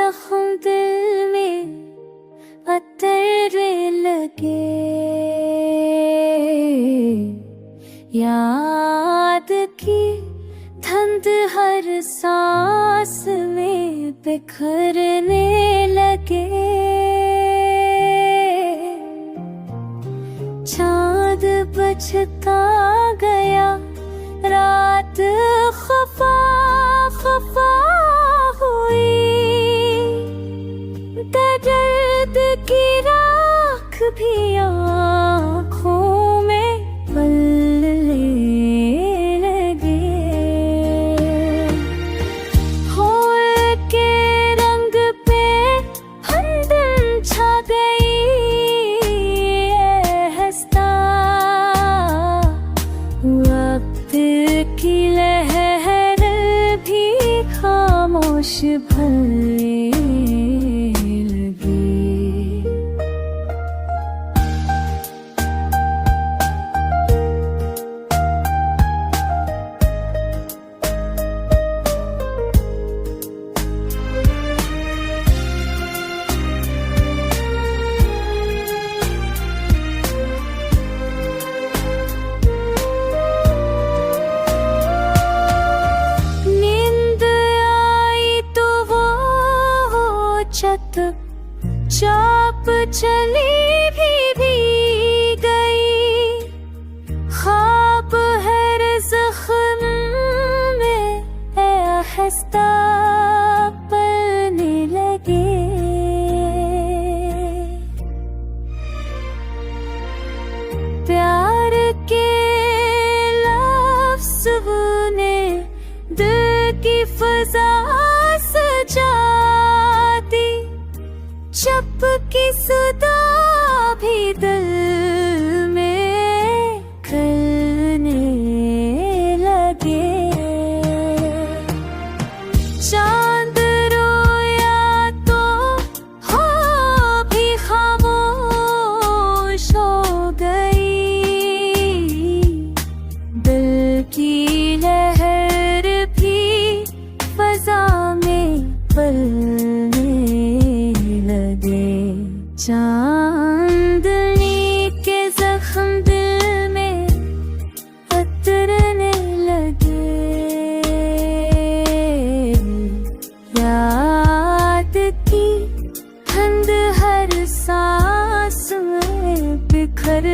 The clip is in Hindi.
जख्म दिल में अतरने लगे। याद की धुंध हर सांस में बिखरने लगे। चांद बचता गया, रात खफा खफा हुई। दर्द की राख भी आँखों में पलने लगे। फूल के रंग पे हमदम छा गई। हंसता वक्त की लहर भी खामोश भरने लगी। चाप चली भी गई। ख्वाब हर जख्म में आहिस्ता पलने लगे। प्यार के लफ्ज़ ने दिल की फजा सजा दी। चपकी सदा भी दिल में खलने लगे। चांद रोया तो हो भी खामोश हो गई। दिल की लहर भी फजा में पलने लगे। चांदनी के जख्म दिल में अतरने लगे। याद की धुंध हर सांस में बिखर